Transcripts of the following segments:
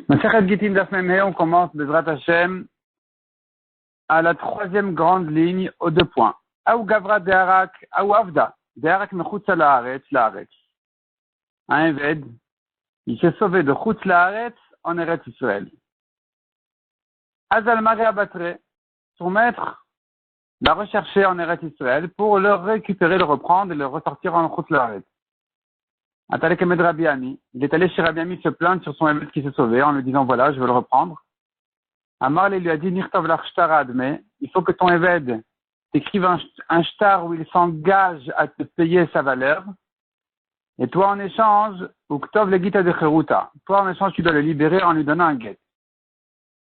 Masechet Gittin Daf Mem He, on commence Bezrat Hashem à la troisième grande ligne aux 2 points. Aou Gavra Deharak, Aou Avda, Deharak Mechutz Laaretz. Un Eved, il s'est sauvé de Chutz Laaretz en Eretz Israël. Azal Mare Abatre, son maître l'a recherché en Eretz Israël pour le récupérer, le reprendre et le ressortir en Chutz Laaretz. Atalek Emed Rabbi Ami, il est allé chez Rabbi Ami se plaindre sur son Eved qui s'est sauvé en lui disant voilà, je veux le reprendre. Amar lui a dit Nirtov lach shtar adme, il faut que ton Eved t'écrive un shtar où il s'engage à te payer sa valeur. Et toi en échange, uktov le gita de cheruta, toi en échange tu dois le libérer en lui donnant un get.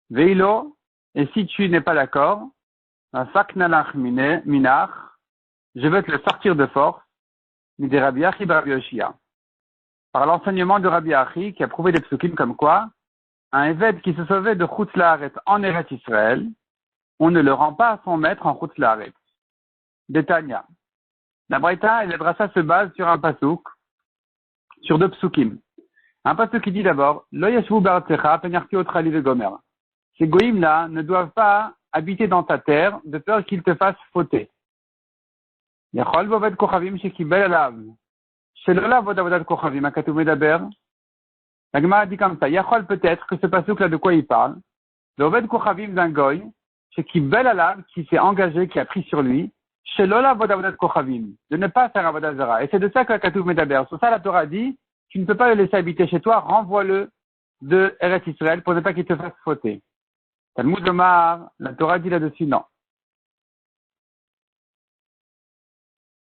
Veilo, et si tu n'es pas d'accord, faknalach minach, je vais te le sortir de force, mide Rabbi Achi bar Rabbi Yoshia. Par l'enseignement de Rabbi Achi qui a prouvé des psukim comme quoi, un Eved qui se sauvait de Chutz Laaretz en Eretz Israël, on ne le rend pas à son maître en Chutz Laaretz. Détania. La Braïta et le Drassa se basent sur un pasuk, sur 2 psukim. Un pasuk qui dit d'abord, Lo yashvu ba'artzecha penarti otra li vegomer. Ces goïms-là ne doivent pas habiter dans ta terre de peur qu'ils te fassent fauter. Yachol voved kochavim shekibel alav. Shelola vodavodat kochavim akatu medaber. La Gemara dit comme ça, Yachol peut-être que ce pasuk-là de quoi il parle, voved kochavim d'un goy, shekibel alav, qui s'est engagé, qui a pris sur lui, Shelola vodavodat kochavim, de ne pas faire avodat zara. Et c'est de ça que akatu medaber. Sur ça, la Torah dit, tu ne peux pas le laisser habiter chez toi, renvoie-le de Eretz Israël pour ne pas qu'il te fasse fauter. Talmud Lomar, la Torah dit là-dessus, non.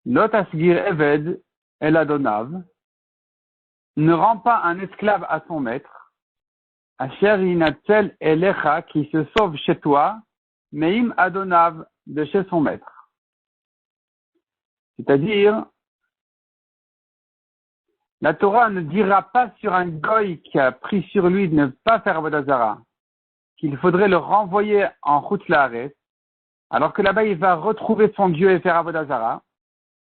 Lot asgir eved el adonav, ne rend pas un esclave à son maître, asher inatzel elecha, qui se sauve chez toi, meim adonav, de chez son maître. C'est-à-dire, la Torah ne dira pas sur un goy qui a pris sur lui de ne pas faire avodat zara, qu'il faudrait le renvoyer en Chutz Laaretz, alors que là-bas il va retrouver son Dieu et faire avodat zara.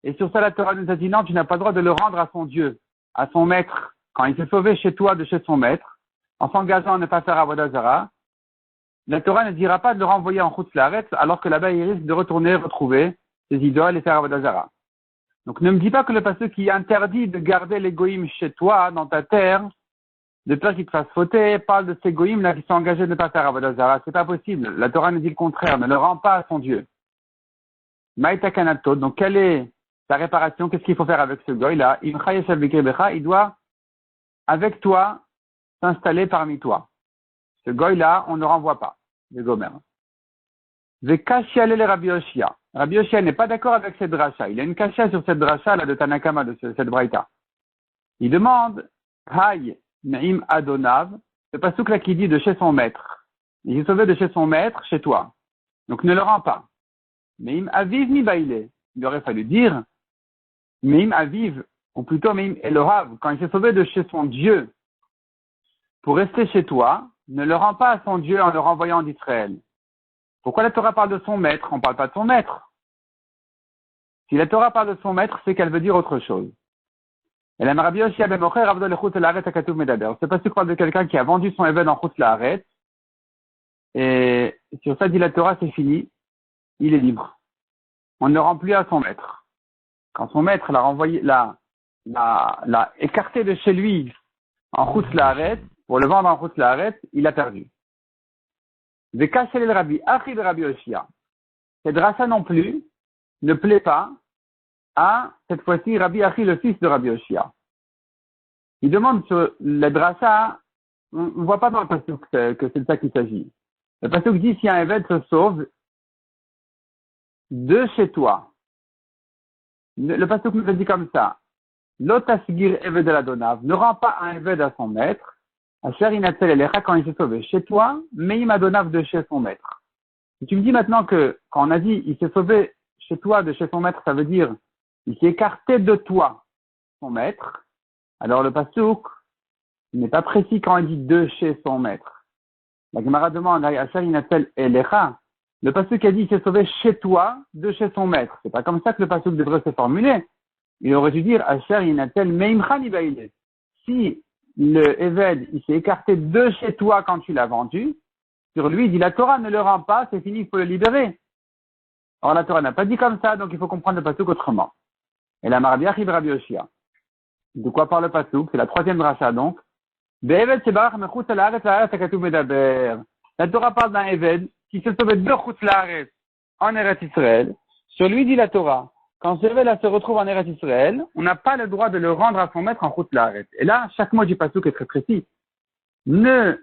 Et sur ça, la Torah nous a dit non, tu n'as pas le droit de le rendre à son Dieu, à son maître, quand il s'est sauvé chez toi de chez son maître, en s'engageant à ne pas faire avodat zara. La Torah ne dira pas de le renvoyer en Chutz Laaretz, alors que là-bas il risque de retourner retrouver ses idoles et faire avodat zara. Donc ne me dis pas que le pasteur qui interdit de garder les goïms chez toi, dans ta terre, de peur qu'ils te fassent fauter, parle de ces goïms là qui sont engagés de ne pas faire avodat zara. C'est pas possible. La Torah nous dit le contraire, ne le rend pas à son Dieu. Maïta kanato, donc quelle est sa réparation? Qu'est-ce qu'il faut faire avec ce goy là? Il doit, avec toi, s'installer parmi toi. Ce goy là, on ne renvoie pas, le gomer. Vekashiale le Rabbi Yoshia. Rabbi Yoshia n'est pas d'accord avec cette dracha. Il y a une kasha sur cette dracha là de Tanakama, de cette braïta. Il demande, Hay Naim Adonav, le pasuk là qui dit de chez son maître. Il est sauvé de chez son maître, chez toi. Donc ne le rends pas. Meim Aviv mi baile. Il aurait fallu dire, Meim Aviv, ou plutôt Meim Elohav, quand il s'est sauvé de chez son Dieu, pour rester chez toi, ne le rend pas à son Dieu en le renvoyant d'Israël. Pourquoi la Torah parle de son maître? On ne parle pas de son maître. Si la Torah parle de son maître, c'est qu'elle veut dire autre chose. Et la Rabbi Yoshia ben Mocher avdo le Chutz Laaretz akatuv medaber. C'est parce que tu parles de quelqu'un qui a vendu son Eved en Chutz Laaretz. Et sur ça dit la Torah, c'est fini. Il est libre. On ne le rend plus à son maître. Quand son maître l'a renvoyé, l'a écarté de chez lui en Chutz Laaretz, pour le vendre en Chutz Laaretz, il a perdu. Vekashel el Rabbi Achi de Rabbi Yoshia. Cette dracha non plus ne plaît pas à, cette fois-ci, Rabbi Achi, le fils de Rabbi Yoshia. Il demande sur la dracha, on ne voit pas dans le pasuk que c'est de ça qu'il s'agit. Le pasuk dit si un Eved se sauve de chez toi. Le pasuk nous a dit comme ça. Lotasgir Eved el Adonav, ne rend pas un Eved à son maître. Asher inatel elecha, quand il s'est sauvé chez toi, meim adonav, de chez son maître. Si tu me dis maintenant que, quand on a dit il s'est sauvé chez toi de chez son maître, ça veut dire il s'est écarté de toi, son maître, alors le pasuk n'est pas précis quand il dit de chez son maître. La Gemara demande Asher inatel elecha. Le pasuk a dit il s'est sauvé chez toi de chez son maître. C'est pas comme ça que le pasuk devrait se formuler. Il aurait dû dire Asher inatel meimcha nibaile. Si le Eved, il s'est écarté de chez toi quand tu l'as vendu, sur lui, il dit la Torah ne le rend pas, c'est fini, il faut le libérer. Or, la Torah n'a pas dit comme ça, donc il faut comprendre le pasuk autrement. Et la Marabia Chib Rabbi Yoshia. De quoi parle le pasuk? C'est la troisième dracha, donc. La Torah parle d'un Eved qui se sauve de Chutz Laaretz en Eretz Israël. Sur lui, dit la Torah, quand ce Eved se retrouve en Eretz Israël, on n'a pas le droit de le rendre à son maître en Chutz Laaretz. Et là, chaque mot du pasuk est très précis. Ne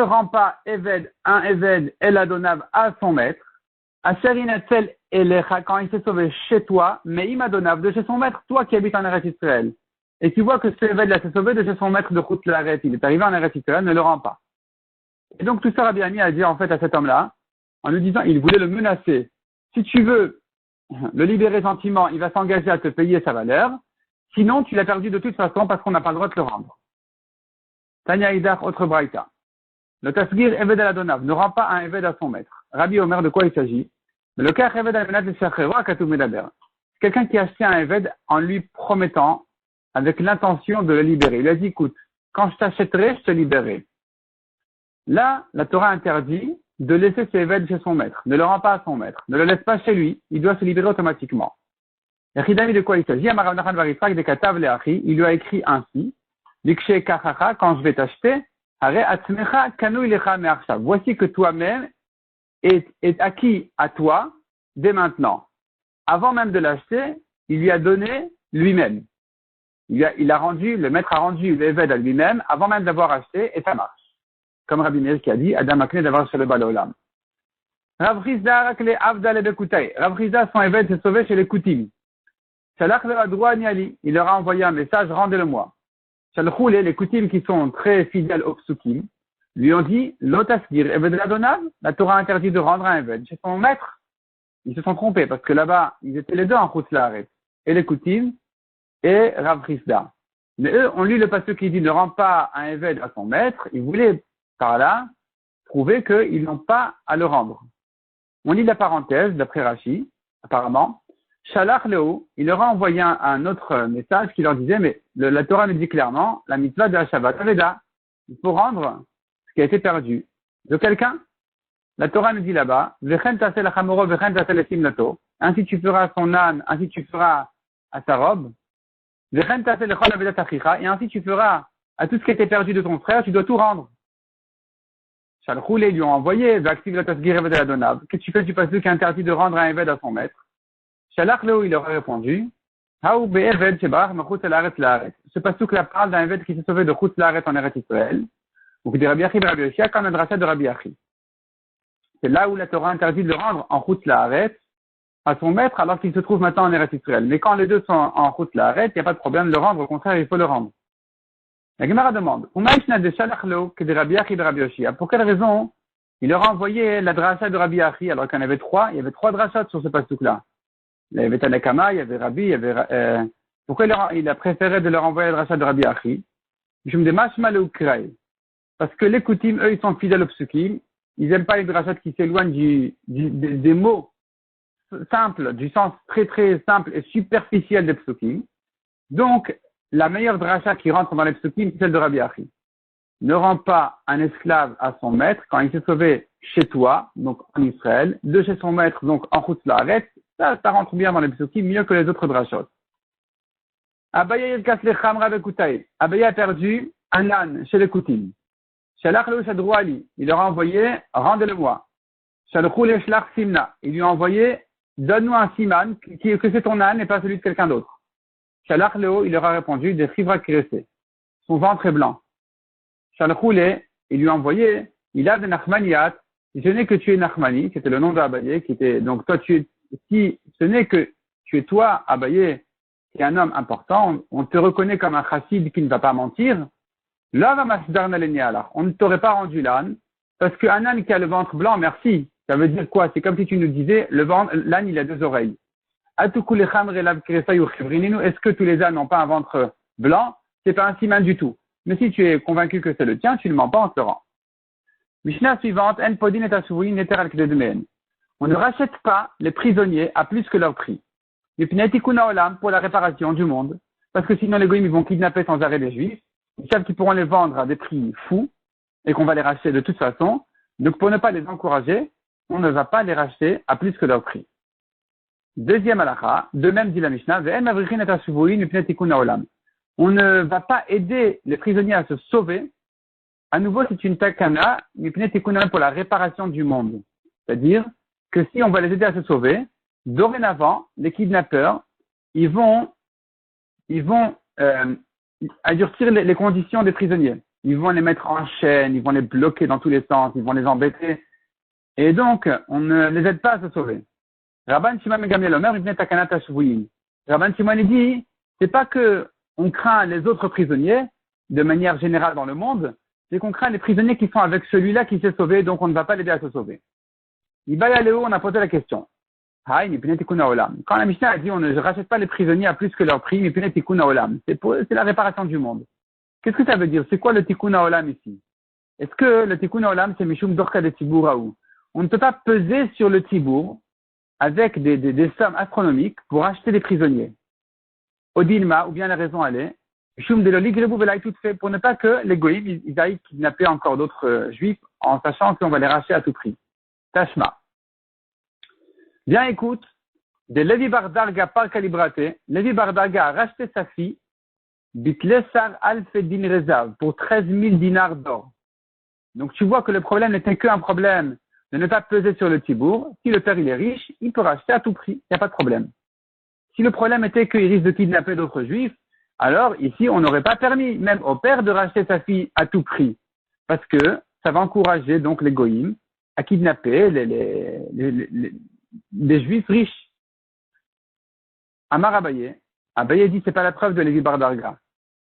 rend pas Eved, un Eved, El Adonav à son maître. Asher Inetzel Elecha, quand il s'est sauvé chez toi, mais Im Adonav, de chez son maître, toi qui habites en Eretz Israël. Et tu vois que ce Eved là s'est sauvé de chez son maître de Chutz Laaretz, il est arrivé en Eretz Israël, ne le rend pas. Et donc tout ça, Rabbi Ami a dit en fait à cet homme-là, en lui disant, il voulait le menacer. Si tu veux le libérer gentiment, il va s'engager à te payer sa valeur. Sinon, tu l'as perdu de toute façon parce qu'on n'a pas le droit de le rendre. Tanya Idach, autre braïta. Le tasgir Eved al-Adonav ne rend pas un Eved à son maître. Rabbi Omer, de quoi il s'agit? Le cas Eved al-Menat le Katou Medaber. C'est quelqu'un qui a acheté un Eved en lui promettant, avec l'intention de le libérer. Il a dit, écoute, quand je t'achèterai, je te libérerai. Là, la Torah interdit de laisser ce Eved chez son maître. Ne le rend pas à son maître. Ne le laisse pas chez lui. Il doit se libérer automatiquement. Et Chidami, de quoi il s'agit? Il lui a écrit ainsi. Likshe kachacha, quand je vais t'acheter, voici que toi-même est acquis à toi dès maintenant. Avant même de l'acheter, il lui a donné lui-même. Le maître a rendu l'Eved à lui-même avant même d'avoir acheté et ça marche. Comme Rabbi Meir qui a dit, Adam Akne d'avoir chez le Balolam. Rav Chizda, son Eved s'est sauvé chez les Koutim. Il leur a envoyé un message, rendez-le-moi. Les Koutim qui sont très fidèles aux Psukim, lui ont dit, Lotasgir Eved l'Adonav, la Torah interdit de rendre un Eved chez son maître. Ils se sont trompés parce que là-bas, ils étaient les deux en Chutz Laaretz. Et les Koutim et Rav Chizda. Mais eux, on lit le passage qui dit ne rend pas un Eved à son maître. Ils voulaient, par là, prouver qu'ils n'ont pas à le rendre. On lit la parenthèse, d'après Rashi, apparemment. Shalach Leo, il leur a envoyé un autre message qui leur disait, mais la Torah nous dit clairement, la mitzvah de la Shabbat Aveda, il faut rendre ce qui a été perdu de quelqu'un. La Torah nous dit là-bas, ainsi tu feras à son âne, ainsi tu feras à sa robe, et ainsi tu feras à tout ce qui a été perdu de ton frère, tu dois tout rendre. Shalchou, ils lui ont envoyé, qu'est-ce que tu fais du passage qui est interdit de rendre un Eved à son maître? Shalach Leo, il leur a répondu, ce pasuk là parle d'un Eved qui s'est sauvé de Chutz Laaretz en Eretz Israël, ou que de Rabbi Achi Rabbi Yoshia, comme le drachat de Rabbi Achi. C'est là où la Torah interdit de le rendre en Chutz Laaretz à son maître alors qu'il se trouve maintenant en Eretz Israël. Mais quand les deux sont en Chutz Laaretz, il n'y a pas de problème de le rendre, au contraire, il faut le rendre. La Gemara demande, pour quelle raison il leur a envoyé la dracha de Rabbi Achi alors qu'il y en avait trois? Il y avait trois drachas sur ce pasuk-là. Il y avait Tanakama, il y avait Rabbi, il y avait... Pourquoi il a préféré de leur envoyer la dracha de Rabbi Achi? Parce que les Koutim, eux, ils sont fidèles aux psukim. Ils n'aiment pas les drachas qui s'éloignent des mots simples, du sens très très simple et superficiel des psukim. Donc, la meilleure dracha qui rentre dans les psukim, c'est celle de Rabbi Achi. Ne rend pas un esclave à son maître quand il s'est sauvé chez toi, donc en Israël, de chez son maître, donc en Chutz Laaretz. Ça rentre bien dans les psukim, mieux que les autres drachot. Abaya a perdu un âne chez les Koutim. Shalach Leu Shadrouali, il leur a envoyé, rendez-le-moi. Shalchou le Shlach Simna, il lui a envoyé, donne-nous un siman, que c'est ton âne et pas celui de quelqu'un d'autre. Shalach Leu, il leur a répondu, des chivra kirese. Son ventre est blanc. Shalchou le, il lui a envoyé, il a des Nachmaniat, je n'ai que tu es Nachmani, c'était le nom de Abaye, qui était, donc toi si ce n'est que tu es toi, Abaye, qui est un homme important, on te reconnaît comme un chassid qui ne va pas mentir, là, on ne t'aurait pas rendu l'âne, parce qu'un âne qui a le ventre blanc, merci. Ça veut dire quoi? C'est comme si tu nous disais, l'âne, il a deux oreilles. Est-ce que tous les ânes n'ont pas un ventre blanc? C'est pas un siman du tout. Mais si tu es convaincu que c'est le tien, tu ne mens pas, on te rend. Mishnah suivante, on ne rachète pas les prisonniers à plus que leur prix. Pour la réparation du monde. Parce que sinon les goïms ils vont kidnapper sans arrêt les juifs. Ils savent qu'ils pourront les vendre à des prix fous et qu'on va les racheter de toute façon. Donc, pour ne pas les encourager, on ne va pas les racheter à plus que leur prix. Deuxième halakha, de même dit la Mishnah, on ne va pas aider les prisonniers à se sauver. À nouveau, c'est une takana, pour la réparation du monde. C'est-à-dire que si on va les aider à se sauver, dorénavant, les kidnappeurs, ils vont adurcir les conditions des prisonniers. Ils vont les mettre en chaîne, ils vont les bloquer dans tous les sens, ils vont les embêter. Et donc, on ne les aide pas à se sauver. Rabban Shimon ben Gamliel Omer, Ibn Takanat Hashvuyin. Rabban Shimon dit, c'est pas que on craint les autres prisonniers de manière générale dans le monde, c'est qu'on craint les prisonniers qui sont avec celui-là qui s'est sauvé, donc on ne va pas l'aider à se sauver. Ibaya Léo, on a posé la question. Quand la Mishnah a dit on ne rachète pas les prisonniers à plus que leur prix, c'est la réparation du monde. Qu'est-ce que ça veut dire? C'est quoi le tikkun haolam ici? Est-ce que le tikkun haolam c'est mishum dorka de tibouraou? On ne peut pas peser sur le tibour avec des sommes astronomiques pour acheter des prisonniers. Odilma, ou bien la raison elle est, mishum de l'oligrebu velay tout fait, pour ne pas que les goïms ils aillent kidnapper encore d'autres juifs en sachant qu'on va les racheter à tout prix. Tashma. Bien écoute, de Levi Bardarga par calibraté, Levi Bardarga a racheté sa fille, Bitlesar Alfedin Rezav, pour 13 000 dinars d'or. Donc tu vois que le problème n'était qu'un problème de ne pas peser sur le tibour. Si le père il est riche, il peut racheter à tout prix, il n'y a pas de problème. Si le problème était qu'il risque de kidnapper d'autres juifs, alors ici on n'aurait pas permis même au père de racheter sa fille à tout prix, parce que ça va encourager donc les goïms à kidnapper des juifs riches. Amar Abaye dit c'est pas la preuve de Lévi Bardarga.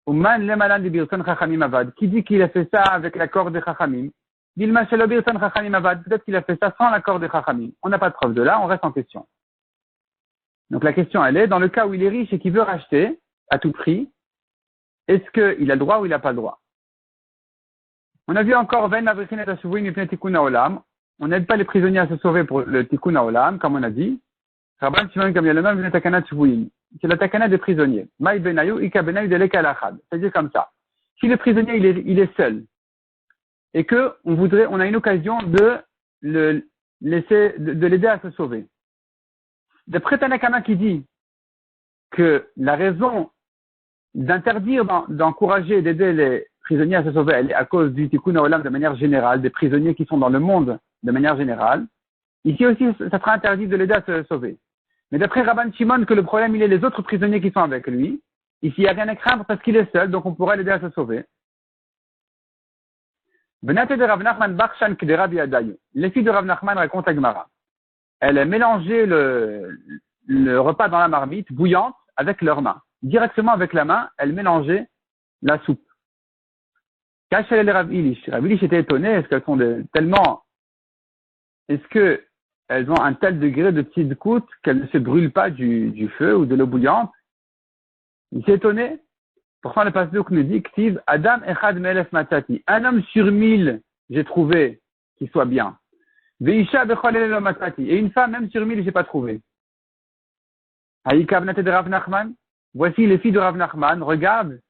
Uman le malan de Birton Chachamim Avad. Qui dit qu'il a fait ça avec l'accord des Chachamim? Dilma shelo Birton Chachamim Avad. Peut-être qu'il a fait ça sans l'accord des Chachamim. On n'a pas de preuve de là, on reste en question. Donc la question elle est, dans le cas où il est riche et qu'il veut racheter à tout prix, est-ce qu'il a le droit ou il n'a pas le droit? On a vu encore Ven Avrichin et Tashuvuin Mipnei Tikkun Haolam. On n'aide pas les prisonniers à se sauver pour le Tikkun Haolam, comme on a dit. Rabban Shimon ben Gamliel Omer, Mipnei Takanat Shvuin. C'est la takana des prisonniers. Maï benayu, ika benayu de l'ekalachad. C'est-à-dire comme ça. Si le prisonnier, il est seul, et que on a une occasion de le laisser, de l'aider à se sauver. D'après Tanakama qui dit que la raison d'interdire, d'encourager, d'aider les prisonniers à se sauver, elle est à cause du tikkun haolam de manière générale, des prisonniers qui sont dans le monde de manière générale. Ici aussi, ça sera interdit de l'aider à se sauver. Mais d'après Rabban Shimon, que le problème, il est les autres prisonniers qui sont avec lui. Ici, il n'y a rien à craindre parce qu'il est seul, donc on pourrait l'aider à se sauver. Benate de Rav Nachman Barshan de Rabbi Adaï. Les filles de Rav Nachman racontent à Gemara. Elle a mélangé le repas dans la marmite bouillante avec leurs mains. Directement avec la main, elle mélangeait la soupe. Kachel et Rav Ilish. Rav Ilish était étonné, est-ce qu'elles sont est-ce que elles ont un tel degré de tzidkout qu'elles ne se brûlent pas du feu ou de l'eau bouillante? Il s'est étonné. Pourtant, le pasteur nous dit Ktiv Adam Echad Melef Matati. Un homme sur 1000, j'ai trouvé qu'il soit bien. Veisha Bechol Elelo Matati. Et une femme, même sur 1000, j'ai pas trouvé. Haïkavnate de Rav Nachman. Voici les filles de Rav Nachman. Regarde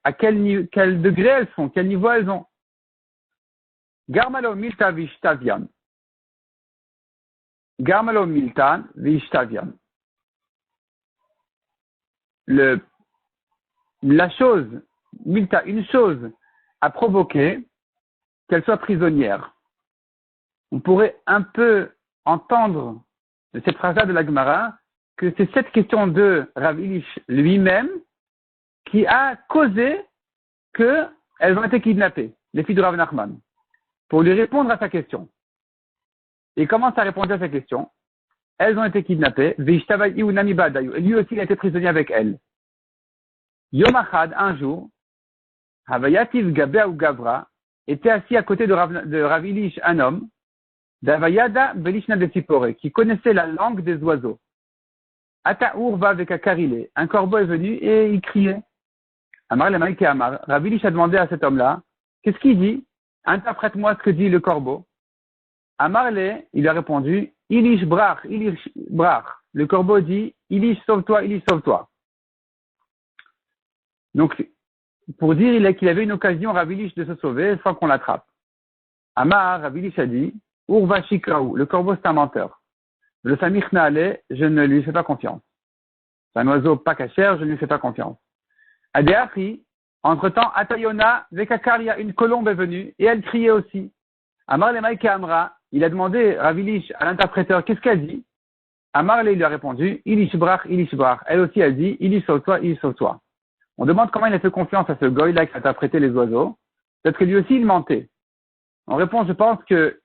à quel degré elles sont, quel niveau elles ont. Garmalo Milta Vishtavian. Garmalo Miltan Vishtavian. La chose, Milta, une chose a provoqué qu'elle soit prisonnière. On pourrait un peu entendre de cette phrase-là de la Gemara que c'est cette question de Rav Ilish lui-même qui a causé qu'elles ont été kidnappées, les filles de Rav Nachman, pour lui répondre à sa question. Et comment ça répondait à sa question? Elles ont été kidnappées, et lui aussi il a été prisonnier avec elles. Yom Achad, un jour, Havayativ Gabea ou Gavra était assis à côté de Rav Ilish, un homme, d'Avayada Belishna de Tzipore, qui connaissait la langue des oiseaux. Ataour va avec Akarile. Un corbeau est venu et il criait. Amar le Maïke Amar. Rav Ilish a demandé à cet homme-là, qu'est-ce qu'il dit? Interprète-moi ce que dit le corbeau. Amarle, il a répondu, Ilish brach, Ilish brach. Le corbeau dit, Ilish sauve-toi, Ilish sauve-toi. Donc, pour dire qu'il avait une occasion, Ravilish, de se sauver sans qu'on l'attrape. Amar, Ravilish a dit, Urva Shikraou, le corbeau c'est un menteur. Le Samir Naale, je ne lui fais pas confiance. C'est un oiseau pas cachère, je ne lui fais pas confiance. Adéachi, entre-temps, Atayona, Vekakaria, une colombe est venue, et elle criait aussi. Amar Lemaïke Amra, il a demandé, Ravilish, à l'interpréteur, qu'est-ce qu'elle dit? Amar lui a répondu, Ilishbrach. Elle aussi, elle dit, Ilish sauve-toi. On demande comment il a fait confiance à ce goy-là qui a interprété les oiseaux. Peut-être que lui aussi, il mentait. En réponse, je pense que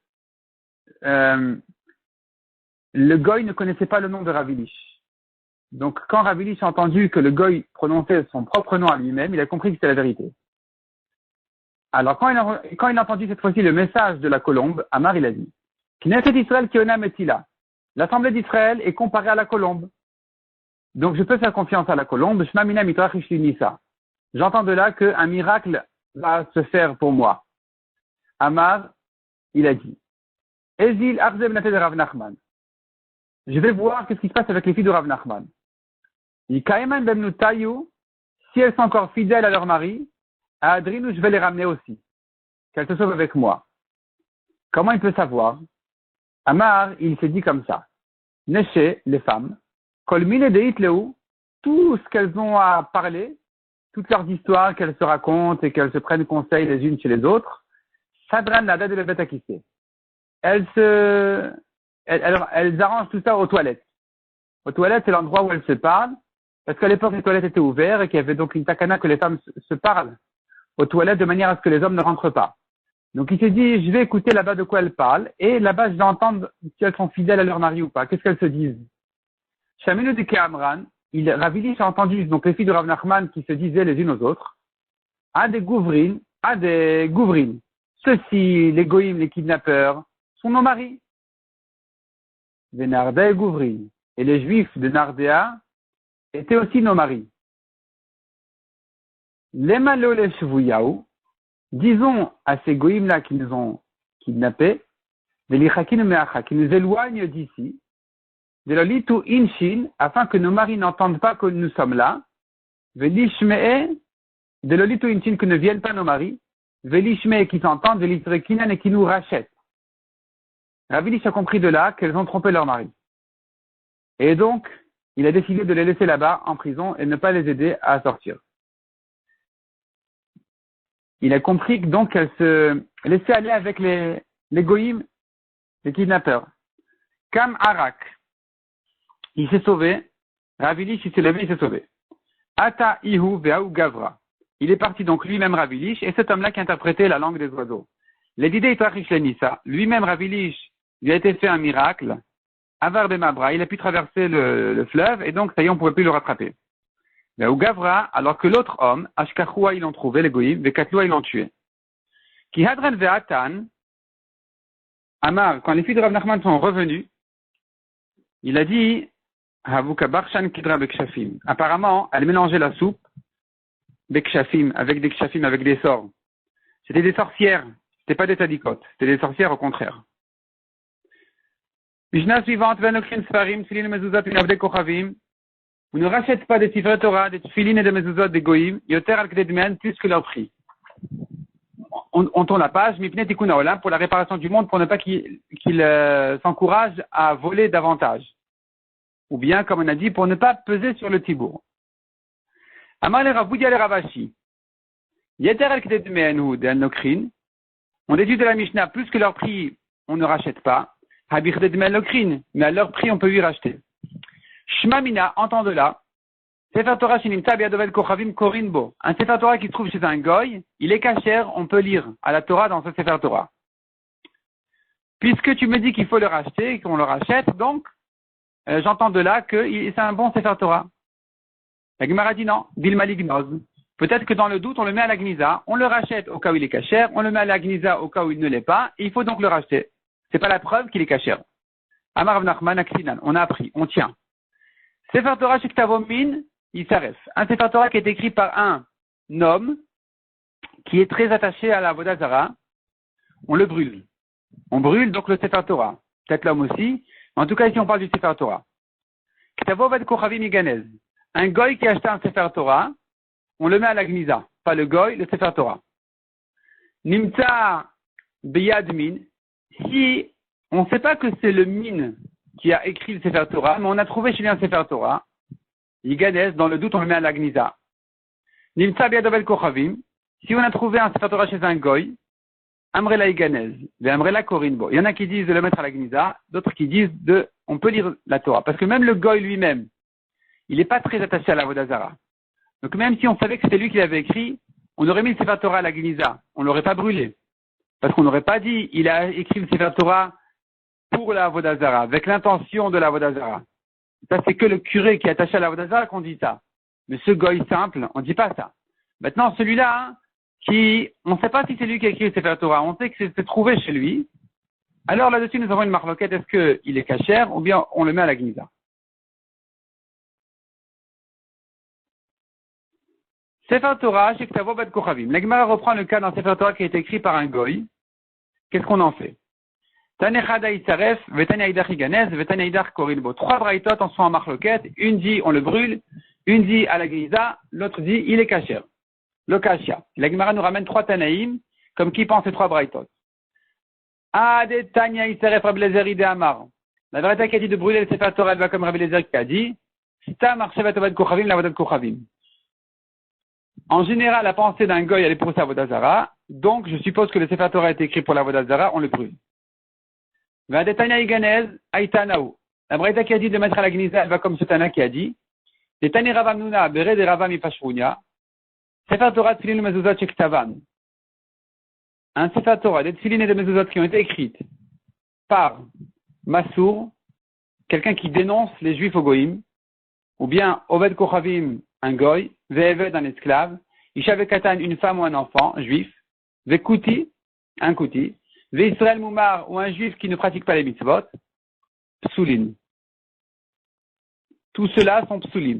le goy ne connaissait pas le nom de Ravilish. Donc, quand Ravilish a entendu que le goy prononçait son propre nom à lui-même, il a compris que c'était la vérité. Alors, quand il a entendu cette fois-ci le message de la colombe, Amar, il a dit, Knesset Israël Kiona Metila. L'Assemblée d'Israël est comparée à la colombe. Donc, je peux faire confiance à la colombe. Shmamina mitrachish linisa. J'entends de là qu'un miracle va se faire pour moi. Amar, il a dit, Ezil Arzeb Nate de Rav Nachman. Je vais voir qu'est-ce qui se passe avec les filles de Rav Nachman. Yikaiman Bemnutayu, si elles sont encore fidèles à leur mari, à Adrinou, je vais les ramener aussi. Qu'elles se sauvent avec moi. Comment il peut savoir? Amar, il s'est dit comme ça. Neché, les femmes, Kolmine de Hitleu, tout ce qu'elles ont à parler, toutes leurs histoires qu'elles se racontent et qu'elles se prennent conseil les unes chez les autres, Sadran Nada de la bête à kisser. Elles arrangent tout ça aux toilettes. Aux toilettes, c'est l'endroit où elles se parlent, parce qu'à l'époque, les toilettes étaient ouvertes et qu'il y avait donc une takana que les femmes se parlent aux toilettes de manière à ce que les hommes ne rentrent pas. Donc il s'est dit, je vais écouter là-bas de quoi elles parlent, et là-bas, je vais entendre si elles sont fidèles à leur mari ou pas. Qu'est-ce qu'elles se disent? Shaminu de Keamran, Ravilish a entendu donc les filles de Rav Nachman qui se disaient les unes aux autres, des Gouvrin. Ceux-ci, les goïms, les kidnappeurs, sont nos maris. Les Nardais et Gouvrin. Et les juifs de Nardéa étaient aussi nos maris. Les Malo les Shvouyaou, disons à ces goïms-là qui nous ont kidnappés, des Lichakin Meacha, qui nous éloignent d'ici, de la Litu Inshin, afin que nos maris n'entendent pas que nous sommes là, Velishmee, de la Litu Inshin, que ne viennent pas nos maris, Velishmee, qui s'entendent, Velishrekinan, et qui nous rachètent. Ravilish a compris de là qu'elles ont trompé leur mari. Et donc, il a décidé de les laisser là-bas, en prison, et ne pas les aider à sortir. Il a compris donc qu'elles se laissaient aller avec les goïms, les kidnappeurs. Kam Arak, il s'est sauvé. Ravilish, il s'est levé, il s'est sauvé. Ata Ihu Ve'au Gavra. Il est parti donc lui-même Ravilish, et cet homme-là qui interprétait la langue des oiseaux. L'Edidé Itrachish Lenissa, lui-même Ravilish, lui a été fait un miracle. Avar Bemabra, il a pu traverser le fleuve, et donc ça y est, on ne pouvait plus le rattraper. Ve'au Gavra, alors que l'autre homme, Ashkachoua, ils l'ont trouvé, les goïms, Vekatloua, ils l'ont tué. Ki Hadran Ve'atan, Amar, quand les filles de Rav Nachman sont revenues, il a dit, Havuka Barshan Kidra Bekshafim. Apparemment, elle mélangeait la soupe, Bekshafim, avec des sorts. C'était des sorcières, c'était pas des tadikotes, c'était des sorcières au contraire. Mishnah suivante, Venokrin Sfarim, Tfilin Mezuzot, Minavde Kochavim. On ne rachète pas des Tiferet Torah, des Tfilin et des Mezuzot, des Goïm, Yoter Al-Kdedmen, plus que leur prix. On tourne la page, Mipne Tikkun Haolam, pour la réparation du monde, pour ne pas qu'il s'encourage à voler davantage. Ou bien, comme on a dit, pour ne pas peser sur le tibour. Amar le Ravoudia le Ravashi. Yeter Al-Kdedmen ou de Al-Nokrin. On déduit de la Mishnah, plus que leur prix, on ne rachète pas. Habir Kdedmen Lokrin, mais à leur prix, on peut lui racheter. Shmamina, entends-de-là. Sefer Torah Shinimta Biadovel Kochavim Korinbo. Un Sefer Torah qui se trouve chez un goy, il est cachère, on peut lire à la Torah dans ce Sefer Torah. Puisque tu me dis qu'il faut le racheter et qu'on le rachète, donc, j'entends de là que c'est un bon Sefer Torah. La Gemara dit non, Dilma Lignoz. Peut-être que dans le doute, on le met à la Gnisa, on le rachète au cas où il est cachère, on le met à la Gnisa au cas où il ne l'est pas, et il faut donc le racheter. C'est pas la preuve qu'il est cachère. Amar Rav Nachman Aksinan, on a appris, on tient. Sefer Torah Shiktavomin, il s'arrête. Un Sefer Torah qui est écrit par un homme qui est très attaché à la Avodah Zara, on le brûle. On brûle donc le Sefer Torah. Peut-être l'homme aussi, mais en tout cas ici on parle du Sefer Torah. Ktavovad Kochavim Iganez. Un goy qui a acheté un Sefer Torah, on le met à la Gnisa. pas le goy, le Sefer Torah. Nimtza beyad min, si on ne sait pas que c'est le min qui a écrit le Sefer Torah, mais on a trouvé chez lui un Sefer Torah, Yiganes, dans le doute, on le met à la Gnisa. Nimtza beyad ovel kochavim, si on a trouvé un Sefer Torah chez un goy, Amrela Yiganez, ve Amrela Korinbo. Il y en a qui disent de le mettre à la Gnisa, d'autres qui disent on peut lire la Torah. Parce que même le goy lui-même, il n'est pas très attaché à la Vodazara. Donc même si on savait que c'était lui qui l'avait écrit, on aurait mis le Sefer Torah à la Gnisa. On ne l'aurait pas brûlé. Parce qu'on n'aurait pas dit, il a écrit le Sefer Torah pour la Vodazara, avec l'intention de la Vodazara. Ça, c'est que le curé qui est attaché à la Vodazara qu'on dit ça. Mais ce goy simple, on ne dit pas ça. Maintenant, celui-là, on ne sait pas si c'est lui qui a écrit le Sefer Torah, on sait que c'est trouvé chez lui. Alors là-dessus, nous avons une marloquette, est-ce qu'il est cachère ou bien on le met à la Gnisa. Sefer Torah, chez Ktavo Bet Kochavim. La Gemara reprend le cas d'un Sefer Torah qui a été écrit par un goy. Qu'est-ce qu'on en fait? Tanechada Yitzaref, Vetania Idach Iganez, Vetania Idach Korilbo. 3 braïtot en sont en marloquette. Une dit on le brûle, une dit à la Gnisa, l'autre dit il est cachère. Le Kashia. La Gemara nous ramène 3 Tanaïm, comme qui pense ces 3 braïtot. Ade Tanya Yitzaref Rabbi Lezer Ide Amar. La vérité qui a dit de brûler le Sefer Torah, elle va comme Rabbi Lezer qui a dit, Stam Archevet Ovad Kochavim, la Vodat Kochavim. En général, la pensée d'un goy, elle est pour sa Vodazara. Donc, je suppose que le Sefer Torah a été écrit pour la Vodazara, on le brûle. Vadetania Iganez, Aitanaou. La Braïta qui a dit de mettre à la Gnisa, elle va comme ce Tana qui a dit. Detani Ravam Nuna, Bere de Ravam Ipashrunia. Sefer Torah, Tfilin, Mezuzot, Shektavan. Un Sefer Torah, des Tfilin et des Mezuzot qui ont été écrites par Massour, quelqu'un qui dénonce les Juifs au Goïm, ou bien Oved Kochavim, un goy, Ve'eved, un esclave, Isha Katan, une femme ou un enfant, juif, Ve'kuti, un kuti, Ve'Israël Moumar, ou un juif qui ne pratique pas les mitzvot, Psoulin. Tout cela sont Psoulin.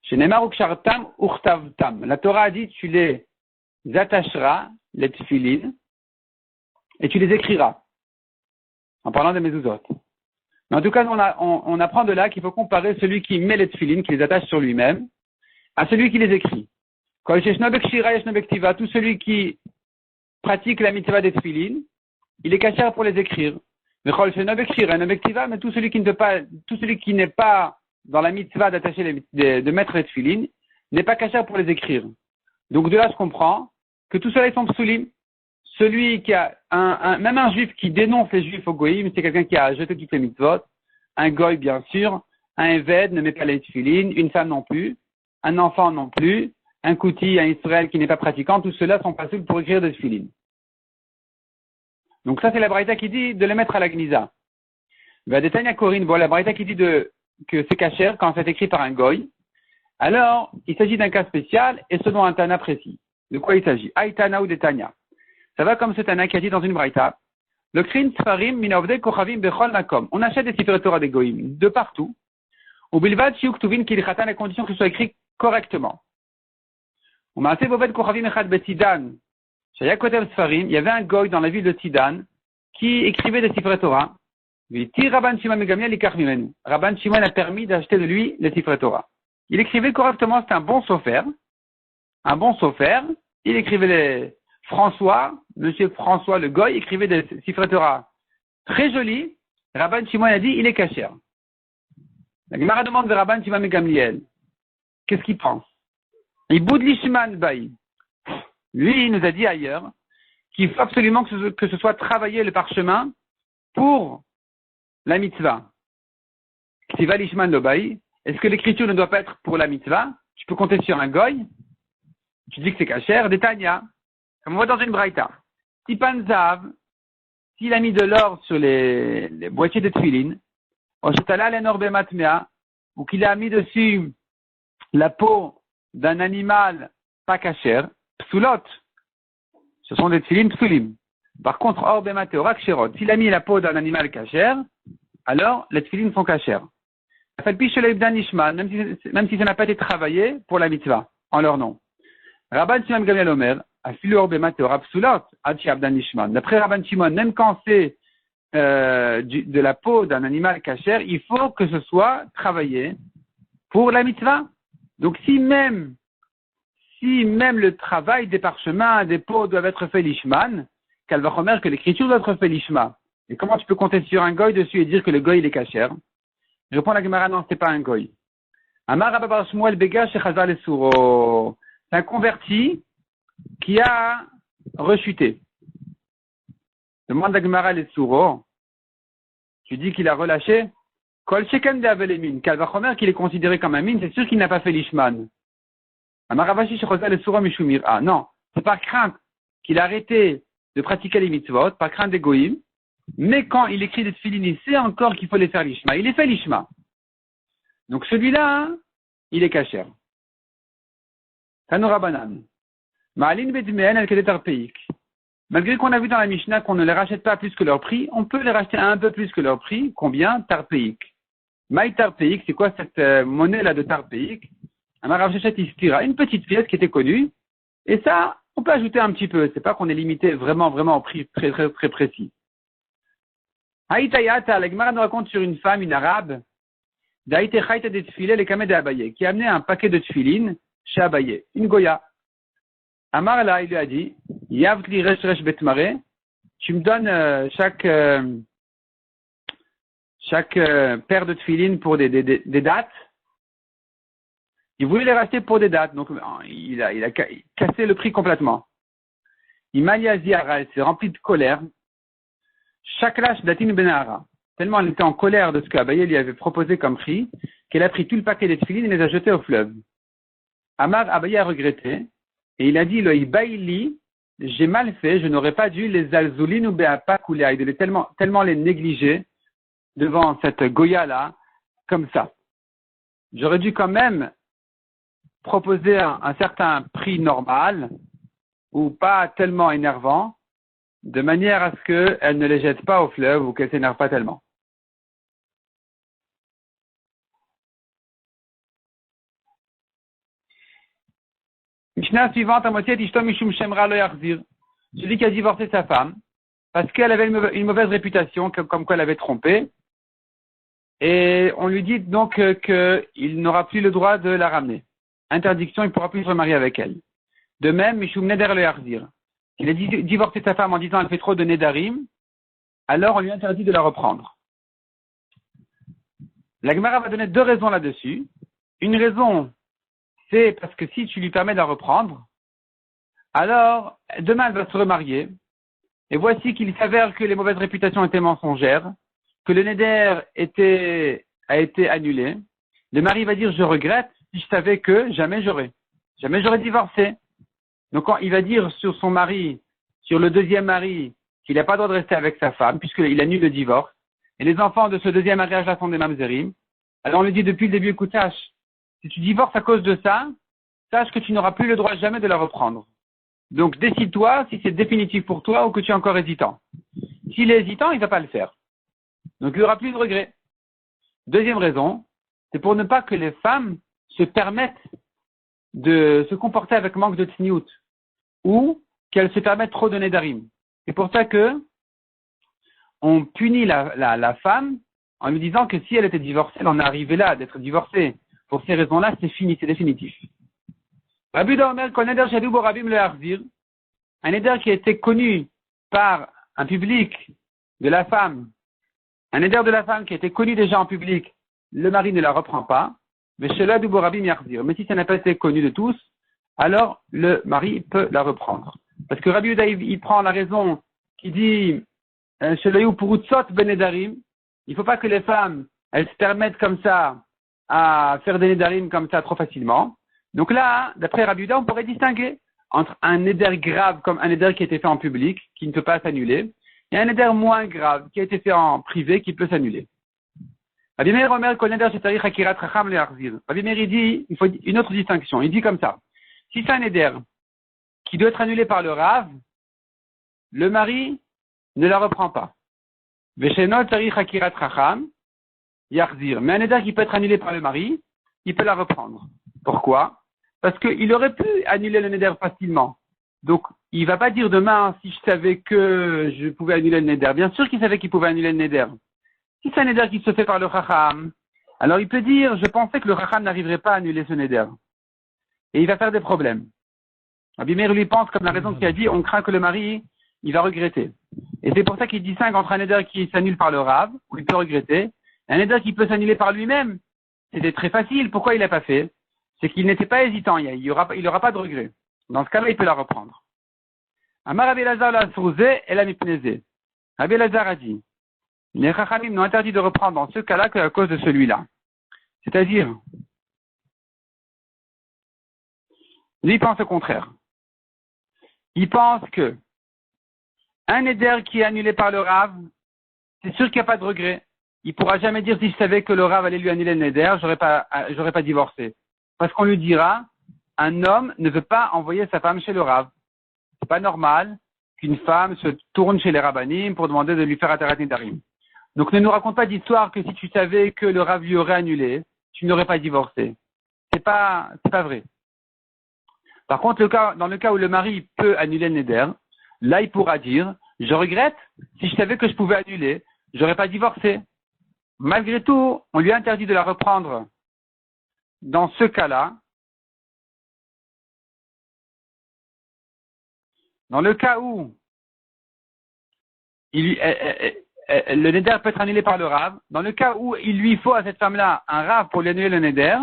Chez Neymar Ukshartam, Urtavtam. La Torah a dit, tu les attacheras, les tfilin, et tu les écriras. En parlant des mezuzot. Mais en tout cas, on apprend de là qu'il faut comparer celui qui met les tfilin, qui les attache sur lui-même, à celui qui les écrit. Tout celui qui pratique la mitzvah des tfilin, il est cachère pour les écrire. Mais tout celui qui ne peut pas, tout celui qui n'est pas dans la mitzvah d'attacher de mettre les tfilin, n'est pas cachère pour les écrire. Donc de là, je comprends que tout cela, ils sont psulim. Celui qui a même un juif qui dénonce les juifs au goïm, c'est quelqu'un qui a jeté toutes les mitzvot. Un goy, bien sûr. Un éved ne met pas les tfilin. Une femme non plus. Un enfant non plus. Un kouti, un Israël qui n'est pas pratiquant. Tout cela sont pas seuls pour écrire des tfilin. Donc ça, c'est la braïta qui dit de les mettre à la gnisa. Vadetania Korin, bon, la braïta qui dit que c'est cachère quand c'est écrit par un goy. Alors, il s'agit d'un cas spécial et selon un Tana précis. De quoi il s'agit? Aïtana ou de Tanya. Ça va comme ce Tana qui a dit dans une braïta. Le krin sfarim minavde kochavim bechol makom. On achète des Sefer Torah des goïm de partout. Ou bilvad shiuk tuvin kilchatan, à condition que ce soit écrit correctement. On m'a fait boved kochavim echad betidan. Shaya kotev sfarim. Il y avait un goy dans la ville de Tidan qui écrivait des Sefer Torah. Viti Rabban Shimon Megamiel ikar mimenu. Rabban Shimon a permis d'acheter de lui les Sefer Torah. Il écrivait correctement, c'était un bon sofer. Un bon sofer. Il écrivait Monsieur François le Goy, écrivait des Sefer Torah très jolis. Rabban Shimon a dit, il est cachère. La Gemara demande de Rabban Shimon Gamliel. Qu'est-ce qu'il pense? Il boud l'ishman baï. Lui, il nous a dit ailleurs qu'il faut absolument que ce soit travaillé le parchemin pour la mitzvah. Ksiva l'ishman baï. Est-ce que l'écriture ne doit pas être pour la mitzvah? Tu peux compter sur un goy. Tu dis que c'est cachère. Détania. Comme on voit dans une braïta. Tipan Zav, s'il a mis de l'or sur les boîtiers de tfilin, ou qu'il a mis dessus la peau d'un animal pas cachère, psulot. Ce sont des tfilin psulim. Par contre, or bemate orak sherot. S'il a mis la peau d'un animal cachère, alors les tfilin sont cachères. Même si ça n'a pas été travaillé pour la mitzvah, en leur nom. Rabban Shimon Gamliel Omer, d'après Rabban Shimon, même quand c'est de la peau d'un animal cachère, il faut que ce soit travaillé pour la mitzvah. Donc si si même le travail des parchemins, des pots doivent être fait lishman, qu'elle va remettre que l'écriture doit être fait lishma. Et comment tu peux compter sur un goy dessus et dire que le goy il est kasher? Je réponds à la Gemara, non, c'est pas un goy. Amar Rabba bar Shmuel bega shechazar le souro. C'est un converti qui a rechuté. Demande à Gemara les souro. Tu dis qu'il a relâché. Kol sheken de avelemin. Kalvachomer qu'il est considéré comme un mine, c'est sûr qu'il n'a pas fait l'ishman. Amar Ravashi shechazar le souro mishumir. Ah non, c'est par crainte qu'il a arrêté de pratiquer les mitzvot, par crainte des goïm. Mais quand il écrit des tefilin, il sait encore qu'il faut les faire l'ishma. Il est fait l'ishma. Donc celui-là, il est kasher. Tanura banan. Ma'alin bedmeen al kedet arpeik. Malgré qu'on a vu dans la Mishnah qu'on ne les rachète pas plus que leur prix, on peut les racheter un peu plus que leur prix. Combien? Tarpeik. Maï tarpeik, c'est quoi cette monnaie-là de tarpeik? Amarav Shechet istira, une petite pièce qui était connue. Et ça, on peut ajouter un petit peu. C'est pas qu'on est limité vraiment au prix très précis. Haïtayata, la Gemara nous raconte sur une femme, une arabe, qui a amené un paquet de tefilin chez Abaye, une goya. Amar là, il lui a dit, Yavtli resh resh betmare, tu me donnes chaque paire de tefilin pour des dates. Il voulait les racheter pour des dates, donc il a cassé le prix complètement. Il m'a dit, elle s'est remplie de colère. Shaklash datin benara. Tellement elle était en colère de ce qu'Abaye lui avait proposé comme prix, qu'elle a pris tout le paquet de tefilin et les a jetés au fleuve. Abaye a regretté, et il a dit, j'ai mal fait, je n'aurais pas dû les alzulin ou be'apak ou les tellement les négliger devant cette goya-là, comme ça. J'aurais dû quand même proposer un certain prix normal, ou pas tellement énervant, de manière à ce qu'elle ne les jette pas au fleuve ou qu'elle s'énerve pas tellement. Mishnah suivante, à moitié, Ishto Mishum Shemra lo yachzir. Celui qui a divorcé sa femme, parce qu'elle avait une mauvaise réputation, comme quoi elle avait trompé, et on lui dit donc qu'il n'aura plus le droit de la ramener. Interdiction, il ne pourra plus se remarier avec elle. De même, Mishum Neder lo yachzir. Il a divorcé sa femme en disant elle fait trop de nedarim, alors on lui interdit de la reprendre. La Gemara va donner deux raisons là-dessus. Une raison, c'est parce que si tu lui permets de la reprendre, alors demain elle va se remarier, et voici qu'il s'avère que les mauvaises réputations étaient mensongères, que le neder a été annulé. Le mari va dire je regrette, si je savais que jamais j'aurais divorcé. Donc quand il va dire sur son mari, sur le deuxième mari, qu'il n'a pas le droit de rester avec sa femme, puisqu'il annule le divorce, et les enfants de ce deuxième mariage-là sont des mamzerim, alors on lui dit depuis le début, écoute, sache, si tu divorces à cause de ça, sache que tu n'auras plus le droit jamais de la reprendre. Donc décide-toi si c'est définitif pour toi ou que tu es encore hésitant. S'il est hésitant, il ne va pas le faire. Donc il n'y aura plus de regrets. Deuxième raison, c'est pour ne pas que les femmes se permettent de se comporter avec manque de tsniout, ou qu'elles se permettent trop de nedarim. C'est pour ça que on punit la femme en lui disant que si elle était divorcée, elle en est arrivée là d'être divorcée. Pour ces raisons-là, c'est fini, c'est définitif. Rabbi Omer, kol neder shadou bo rabim le yarzir, un neder qui a été connu par un public de la femme, un neder de la femme qui a été connu déjà en public, le mari ne la reprend pas, mais shadou bo rabim yarzir. Mais si ça n'a pas été connu de tous, alors le mari peut la reprendre. Parce que Rabbi Yehuda, il prend la raison qui dit shelayu purutzot benedarim, il ne faut pas que les femmes, elles se permettent comme ça à faire des nedarim comme ça trop facilement. Donc là, d'après Rabbi Yehuda, on pourrait distinguer entre un neder grave comme un neder qui a été fait en public, qui ne peut pas s'annuler, et un neder moins grave qui a été fait en privé, qui peut s'annuler. Rabbi Meir Omer kol neder shetarich hakirat chacham le yarzir. Rabbi Meir, il dit, il faut une autre distinction. Il dit comme ça. Si c'est un neder qui doit être annulé par le Rav, le mari ne la reprend pas. Veshenot tarich hakirat chacham yarzir. Mais un neder qui peut être annulé par le mari, il peut la reprendre. Pourquoi? Parce qu'il aurait pu annuler le neder facilement. Donc, il va pas dire demain, si je savais que je pouvais annuler le neder. Bien sûr qu'il savait qu'il pouvait annuler le neder. Si c'est un neder qui se fait par le chacham, alors il peut dire, je pensais que le chacham n'arriverait pas à annuler ce neder. Et il va faire des problèmes. Rabbi Meir lui pense comme la raison qu'il a dit, on craint que le mari, il va regretter. Et c'est pour ça qu'il distingue entre un éder qui s'annule par le Rav, où il peut regretter, et un éder qui peut s'annuler par lui-même. C'était très facile. Pourquoi il l'a pas fait? C'est qu'il n'était pas hésitant. Il n'aura pas de regret. Dans ce cas-là, il peut la reprendre. Amar Rabbi Elazar la sourze et la mipneze. Rabbi Elazar a dit, les Chachamim n'ont interdit de reprendre dans ce cas-là qu'à cause de celui-là. C'est-à-dire, lui, il pense au contraire. Il pense que un éder qui est annulé par le Rav, c'est sûr qu'il n'y a pas de regret. Il pourra jamais dire si je savais que le Rav allait lui annuler le néder, j'aurais pas divorcé. Parce qu'on lui dira, un homme ne veut pas envoyer sa femme chez le Rav. C'est pas normal qu'une femme se tourne chez les Rabbanim pour demander de lui faire Atarat Nedarim. Donc ne nous raconte pas d'histoire que si tu savais que le Rav lui aurait annulé, tu n'aurais pas divorcé. C'est pas vrai. Par contre, dans le cas où le mari peut annuler le néder, là il pourra dire, je regrette, si je savais que je pouvais annuler, j'aurais pas divorcé. Malgré tout, on lui a interdit de la reprendre dans ce cas-là. Dans le cas où le néder peut être annulé par le Rav, dans le cas où il lui faut à cette femme-là un Rav pour lui annuler le néder,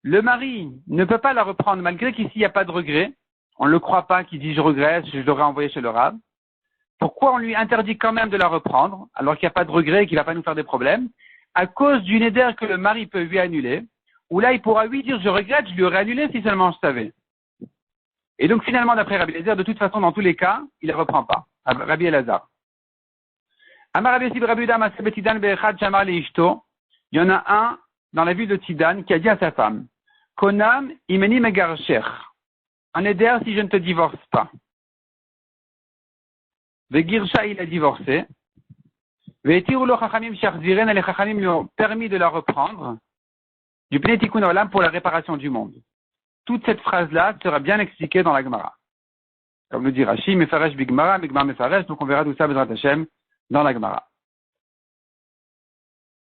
le mari ne peut pas la reprendre malgré qu'ici il n'y a pas de regret. On ne le croit pas qu'il dit je regrette, je l'aurais envoyé chez le Rav. Pourquoi on lui interdit quand même de la reprendre alors qu'il n'y a pas de regret et qu'il ne va pas nous faire des problèmes? À cause du néder que le mari peut lui annuler, où là il pourra lui dire je regrette, je lui aurais annulé si seulement je savais. Et donc finalement d'après Rabbi Elazar, de toute façon dans tous les cas, il ne reprend pas. Rabbi Elazar. Amar Rabbi Yehuda Maseh Tidan Be'echad Shamar Leishto. Il y en a un dans la ville de Tidan qui a dit à sa femme, Konam imeni megarsher. Un éder si je ne te divorce pas. Vegirsha, il a divorcé. Ve'etiru lo chachamim shachziren, et les chachamim lui ont permis de la reprendre. Du pnei tikkun olam pour la réparation du monde. Toute cette phrase-là sera bien expliquée dans la Gemara. Comme le dit Rashi, Mefaresh Bigmara, Bigmar Mefaresh, donc on verra tout ça, Bezrat Hashem, dans la Gemara.